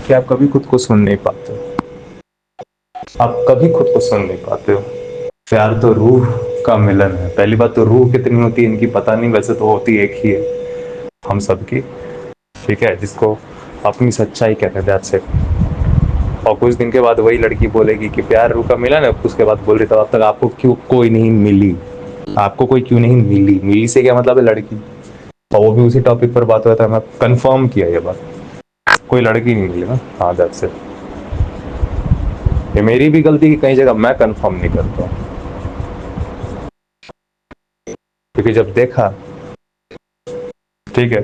कि आप कभी खुद को सुन नहीं पाते हो। आप कभी खुद को सुन नहीं पाते हो। प्यार तो रूह का मिलन है। पहली बात तो रूह कितनी होती है इनकी पता नहीं, वैसे तो होती एक ही है हम सबकी। ठीक है, जिसको अपनी सच्चाई कहते हैं, दैट्स इट। और कुछ दिन के बाद वही लड़की बोलेगी कि प्यार रूह का मिलन है, उसके बाद बोल रही तो अब तक आपको क्यों कोई नहीं मिली। आपको कोई क्यों नहीं मिली, मिली से क्या मतलब है लड़की। और वो भी उसी टॉपिक पर बात हुआ था, मैं कंफर्म किया ये बात। कोई लड़की नहीं मिली ना। हाँ, दैट्स इट। ये मेरी भी गलती की कई जगह मैं कंफर्म नहीं करता हूँ, क्योंकि जब देखा। ठीक है।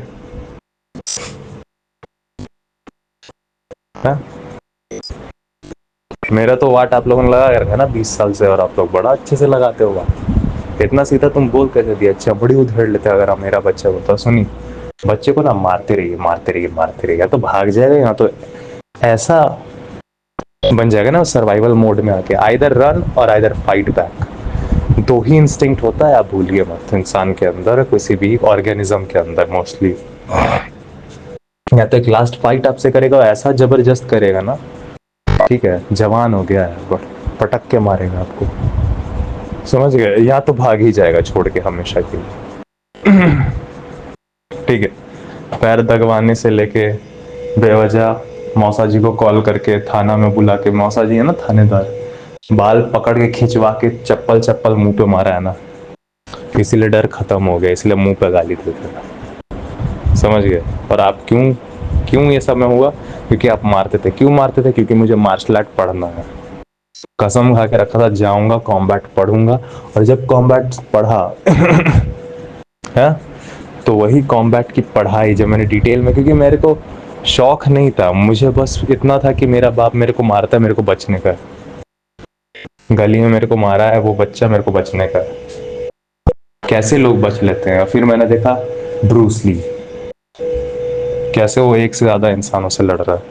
हाँ? मेरा तो वाट आप लोगों ने लगा के रखा है ना 20 साल से, और आप लोग बड़ा अच्छे से लगाते हो वाट। इतना सीधा तुम बोल कैसे दिया, अच्छा बड़ी उधेड़ लेते अगर आप मेरा बच्चा होता। सुनी, बच्चे को ना मारते रहिए मारते रहिए मारते रहिए, या तो भाग जाएगा या तो ऐसा बन जाएगा ना सर्वाइवल मोड में आके, आइदर रन और आइदर फाइट बैक। दो ही इंस्टिंक्ट होता है, आप भूलिए मत, इंसान के अंदर किसी भी ऑर्गेनिज्म के अंदर मोस्टली। या तो एक लास्ट फाइट आपसे करेगा, ऐसा जबरदस्त करेगा ना, ठीक है जवान हो गया है बट पटक के मारेगा आपको, समझ गए, या तो भाग ही जाएगा छोड़ के हमेशा के लिए। ठीक है, पैर दगवाने से लेके बेवजह मौसा जी को कॉल करके थाना में बुला के, मौसा जी है ना थानेदार, बाल पकड़ के खिंचवा के चप्पल चप्पल मुंह पे मारा है ना, इसीलिए डर खत्म हो गया, इसलिए मुंह पे गाली देते, समझ गए। और आप क्यों क्यों ये सब में हुआ, क्योंकि आप मारते थे। क्यों मारते थे, क्योंकि मुझे मार्शल आर्ट पढ़ना है। कसम खा के रखा था जाऊंगा कॉम्बैट पढ़ूंगा, और जब कॉम्बैट पढ़ा है, तो वही कॉम्बैट की पढ़ाई जब मैंने डिटेल में, क्योंकि मेरे को शौक नहीं था, मुझे बस इतना था कि मेरा बाप मेरे को मारता है, मेरे को बचने का। गली में मेरे को मारा है वो बच्चा, मेरे को बचने का। कैसे लोग बच लेते हैं। फिर मैंने देखा ब्रूस ली, कैसे वो एक से ज्यादा इंसानों से लड़ रहा है।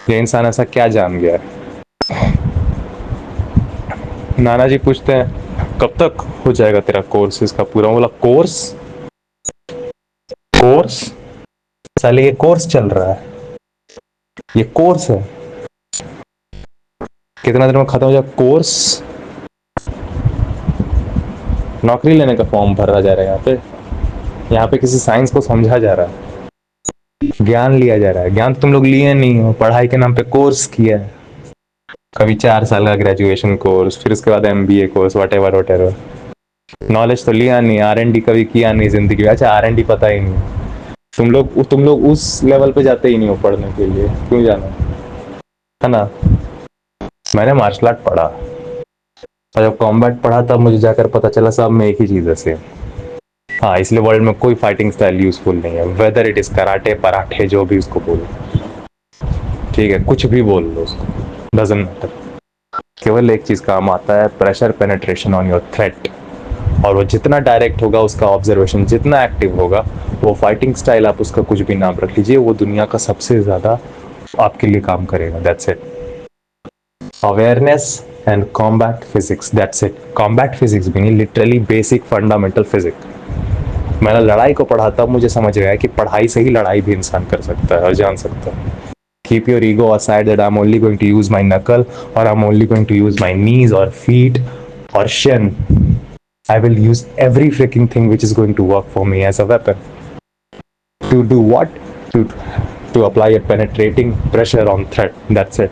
ये इंसान ऐसा क्या जान गया है। नाना जी पूछते हैं कब तक हो जाएगा तेरा कोर्स इसका पूरा, बोला कोर्स कोर्स, साले ये कोर्स चल रहा है, ये कोर्स है, कितना देर में खत्म हो जाए कोर्स। नौकरी लेने का फॉर्म भरा जा रहा है यहाँ पे, यहाँ पे किसी साइंस को समझा जा रहा है, ज्ञान लिया जा रहा है। ज्ञान तो तुम लोग लिए नहीं हो, पढ़ाई के नाम पे कोर्स किया है। कभी 4 साल का ग्रेजुएशन कोर्स, फिर उसके बाद MBA course, what ever what ever. Knowledge तो लिया नहीं, आर एन डी कभी किया नहीं जिंदगी में। अच्छा आर एन डी पता ही नहीं। तुम लोग उस लेवल पे जाते ही नहीं हो पढ़ने के लिए, क्यों जाना है ना। मैंने मार्शल आर्ट पढ़ा, और जब कॉम्बैट पढ़ा तब मुझे जाकर पता चला सब में एक ही चीज है सेम। हाँ, इसलिए वर्ल्ड में कोई फाइटिंग स्टाइल यूजफुल नहीं है, वेदर इट इज कराटे पराठे जो भी उसको बोलो, ठीक है कुछ भी बोल लो उसको, डजंट मैटर। केवल एक चीज काम आता है, pressure penetration on your threat. और वो जितना डायरेक्ट होगा, उसका ऑब्जर्वेशन जितना एक्टिव होगा, वो फाइटिंग स्टाइल आप उसका कुछ भी नाम रख लीजिए, वो दुनिया का सबसे ज्यादा आपके लिए काम करेगा। That's it. Awareness and combat physics, that's it. Combat physics भी नहीं, लिटरली बेसिक फंडामेंटल फिजिक्स। मैंने लड़ाई को पढ़ा तब मुझे समझ गया कि पढ़ाई से ही लड़ाई भी इंसान कर सकता है और जान सकता है। Keep your ego aside that I'm only going to use my knuckle, or I'm only going to use my knees or feet or shin. I will use every freaking thing which is going to work for me as a weapon. To do what? To to apply a penetrating pressure on threat. That's it.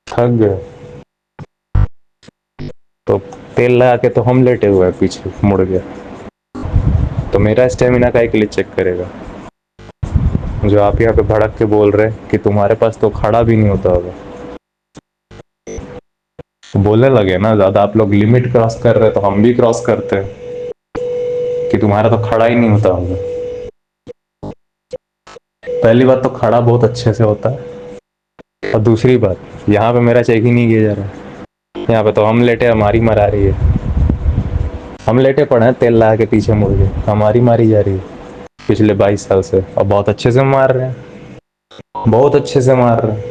थक गए तो तेल लगा के तो हम लेटे हुए हैं, पीछे मुड़ गया तो मेरा स्टेमिना का एक लिए चेक करेगा। जो आप यहाँ पे भड़क के बोल रहे कि तुम्हारे पास तो खड़ा भी नहीं होता होगा, तो बोलने लगे ना ज्यादा, आप लोग लिमिट क्रॉस कर रहे तो हम भी क्रॉस करते हैं कि तुम्हारा तो खड़ा ही नहीं होता होगा। पहली बात तो खड़ा बहुत अच्छे से होता है, और दूसरी बात यहाँ पे मेरा चेक ही नहीं किया जा रहा है। यहाँ पे तो हम लेटे हमारी मरा रही है, हम लेटे पड़े हैं तेल लगा के पीछे मुड़ के, हमारी मारी जा रही है पिछले 22 साल से, और बहुत अच्छे से मार रहे हैं, बहुत अच्छे से मार रहे हैं,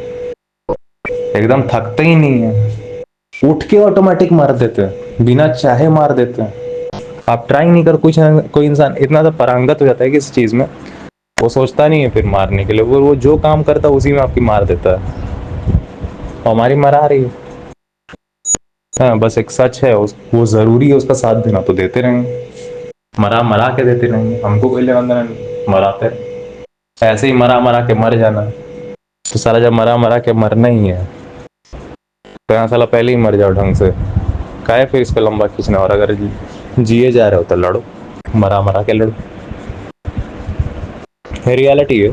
एकदम थकते ही नहीं है, उठ के ऑटोमेटिक मार देते हैं, बिना चाहे मार देते हैं। आप ट्राई नहीं कर, कुछ कोई इंसान इतना सा पारंगत हो जाता है कि इस चीज़ में वो सोचता नहीं है फिर मारने के लिए, वो जो काम करता है उसी में आपकी मार देता है, और हमारी मरा रही है। हाँ बस एक सच है, वो ज़रूरी है उसका साथ देना, तो देते रहेंगे, मरा मरा के देते रहेंगे, हमको कोई लेना देना नहीं, मराते रहे। ऐसे ही मरा मरा के मर जाना, तो साला जब मरा मरा के मरना ही है तो यहाँ साला पहले ही मर जाओ ढंग से, काहे फिर इस पे लंबा खींचना। और अगर जिए जा रहे हो तो लड़ो, मरा मरा के लड़ो, रियलिटी है,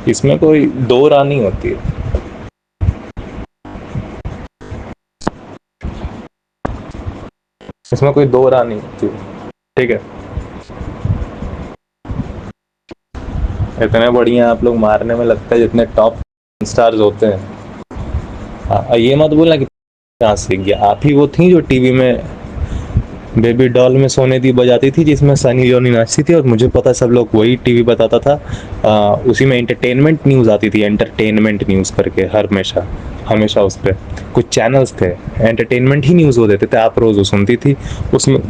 इसमें कोई दो राह नहीं होती है। इसमें कोई दो राह नहीं होती है, ठीक है। इतने बढ़िया आप लोग मारने में लगता है जितने टॉप स्टार्स होते हैं। ये मत बोलना कि कहाँ सीख गया, आप ही वो थी जो टीवी में बेबी डॉल में सोने दी बजाती थी, जिसमें सनी लियोनी नाचती थी, और मुझे पता सब लोग वही टीवी बताता था। उसी में एंटरटेनमेंट न्यूज़ आती थी, एंटरटेनमेंट न्यूज़ करके हमेशा हमेशा उस पर कुछ चैनल्स थे, एंटरटेनमेंट ही न्यूज़ वो देते थे, आप रोज़ वो सुनती थी। उसमें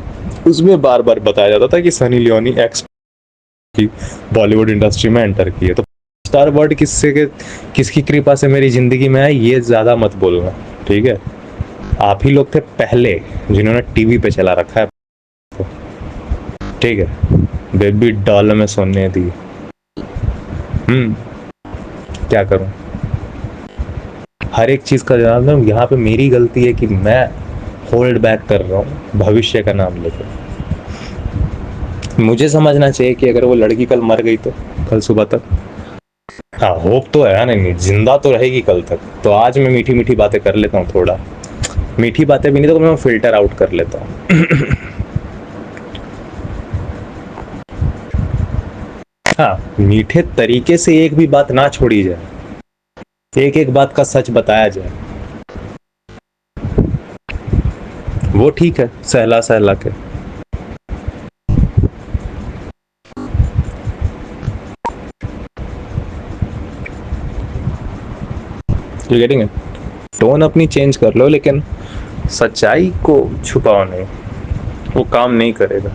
उसमें बार बार बताया जाता था कि सनी लियोनी एक्स की बॉलीवुड इंडस्ट्री में एंटर की है। तो स्टार वर्ड किसकी कृपा से मेरी ज़िंदगी में है, ये ज़्यादा मत बोलना, ठीक है। आप ही लोग थे पहले जिन्होंने टीवी पे चला रखा है, ठीक है। बेबी डॉल में सोने दी, क्या करूं, हर एक चीज़ का जवाब दूं। यहाँ पे मेरी गलती है कि मैं होल्ड बैक कर रहा हूँ भविष्य का नाम लेकर। मुझे समझना चाहिए कि अगर वो लड़की कल मर गई तो कल सुबह तक, हाँ होप तो है, नहीं जिंदा तो रहेगी कल तक, तो आज मैं मीठी मीठी बातें कर लेता हूँ, थोड़ा मीठी बातें भी नहीं तो मैं फिल्टर आउट कर लेता हूँ। हाँ मीठे तरीके से एक भी बात ना छोड़ी जाए, एक एक बात का सच बताया जाए, वो ठीक है, सहला सहला के। You getting it? टोन अपनी चेंज कर लो, लेकिन सच्चाई को छुपाओ नहीं, वो काम नहीं करेगा।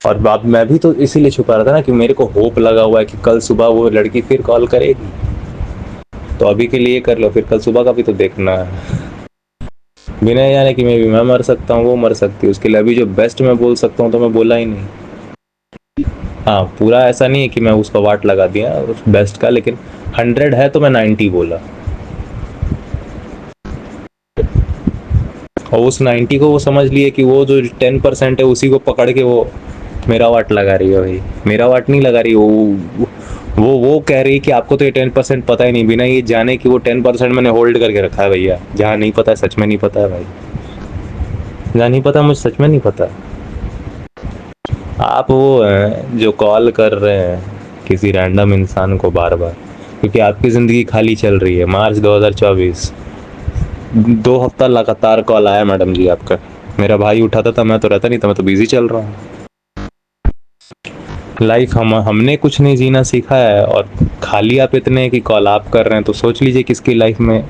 और बात मैं भी तो इसीलिए छुपा रहा था ना कि मेरे को होप लगा हुआ है कि कल सुबह वो लड़की फिर कॉल करेगी, तो अभी के लिए कर लो, फिर कल सुबह का भी तो देखना है। बिना जाने कि मैं मर सकता हूँ, वो मर सकती है, उसके लिए अभी जो बेस्ट मैं बोल सकता हूँ तो मैं बोला ही नहीं। हाँ पूरा ऐसा नहीं है कि मैं उसका वाट लगा दिया उस बेस्ट का, लेकिन 100 है तो मैं 90 बोला, और उस 90 को वो समझ लिए कि वो जो 10% है उसी को पकड़ के वो मेरा वाट लगा रही है। भाई मेरा वाट नहीं लगा रही, वो कह रही है कि आपको तो ये 10% पता ही नहीं, बिना ये जाने कि वो 10% मैंने होल्ड करके रखा है। भैया जहाँ नहीं पता है सच में नहीं पता है भाई, जहाँ नहीं पता मुझे सच में नहीं पता। आप वो हैं जो कॉल कर रहे हैं किसी रैंडम इंसान को बार बार, क्योंकि आपकी ज़िंदगी खाली चल रही है। मार्च 2024, 2 हफ्ता लगातार कॉल आया मैडम जी आपका, मेरा भाई उठाता था, मैं तो रहता नहीं था, मैं तो बिजी चल रहा हूँ। लाइफ हमने कुछ नहीं जीना सीखा है, और खाली आप इतने कि कॉल आप कर रहे हैं, तो सोच लीजिए किसकी लाइफ में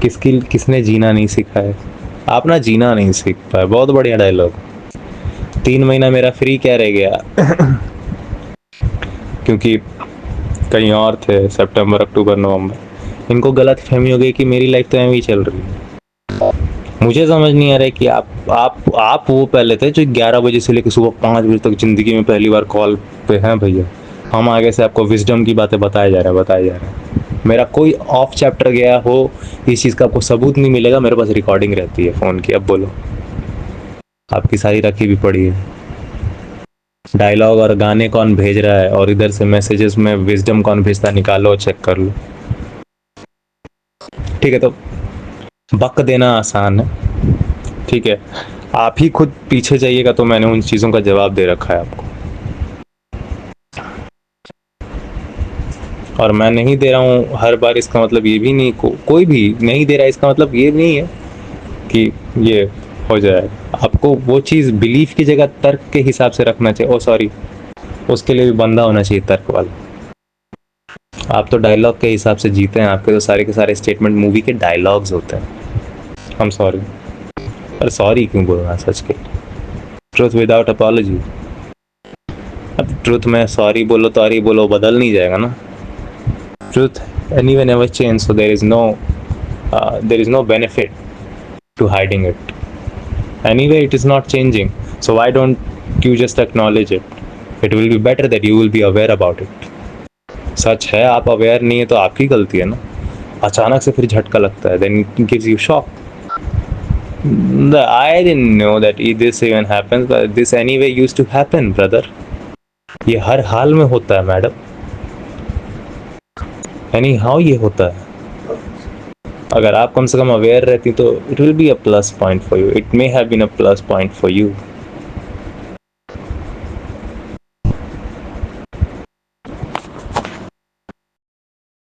किसने जीना नहीं सीखा है। आप ना जीना नहीं सीख पाए, बहुत बढ़िया डायलॉग। 3 महीना मेरा फ्री क्या रह गया, क्योंकि कहीं और थे, सितंबर अक्टूबर नवंबर। इनको गलत फहमी हो गई कि मेरी लाइफ तो ऐਵੇਂ ही चल रही है। मुझे समझ नहीं आ रहा है कि आप वो पहले थे जो 11 बजे से लेकर सुबह 5 बजे तक ज़िंदगी में पहली बार कॉल पे हैं भैया। हम आगे से आपको विजडम की बातें बताया जा रहा है। मेरा कोई ऑफ चैप्टर गया हो इस चीज़ का आपको सबूत नहीं मिलेगा, मेरे पास रिकॉर्डिंग रहती है फ़ोन की। अब बोलो, आपकी सारी रखी भी पड़ी है, डायलॉग और गाने कौन भेज रहा है, और इधर से मैसेजेस में विजडम कौन भेजता है, निकालो चेक कर लो। ठीक है, तो बक देना आसान है, ठीक है, आप ही खुद पीछे जाइएगा तो मैंने उन चीज़ों का जवाब दे रखा है आपको, और मैं नहीं दे रहा हूँ हर बार, इसका मतलब ये भी नहीं कोई भी नहीं दे रहा है, इसका मतलब ये नहीं है कि ये हो जाए। आपको वो चीज़ बिलीफ की जगह तर्क के हिसाब से रखना चाहिए। ओ सॉरी, उसके लिए भी बंदा होना चाहिए तर्क वाला। आप तो डायलॉग के हिसाब से जीते हैं, आपके तो सारे के सारे स्टेटमेंट मूवी के डायलॉग्स होते हैं। I'm sorry. अरे सॉरी क्यों बोलना सच के, ट्रुथ विदाउट अपॉलॉजी। अब ट्रुथ में सॉरी बोलो तॉरी बोलो बदल नहीं जाएगा ना। Truth anyway never change, so there is no benefit to hiding it. Anyway it is not changing, so why don't you just acknowledge it? It will be better that you will be aware about it. सच है, आप aware नहीं है तो आपकी गलती है ना। अचानक से फिर झटका लगता है, then it gives you shock. I didn't know that this even happens, but this anyway used to happen, brother. ये हर हाल में होता है मैडम, एनी हाउ ये होता है। अगर आप कम से कम अवेयर रहती तो it will be a plus point for you, it may have been a plus point for you.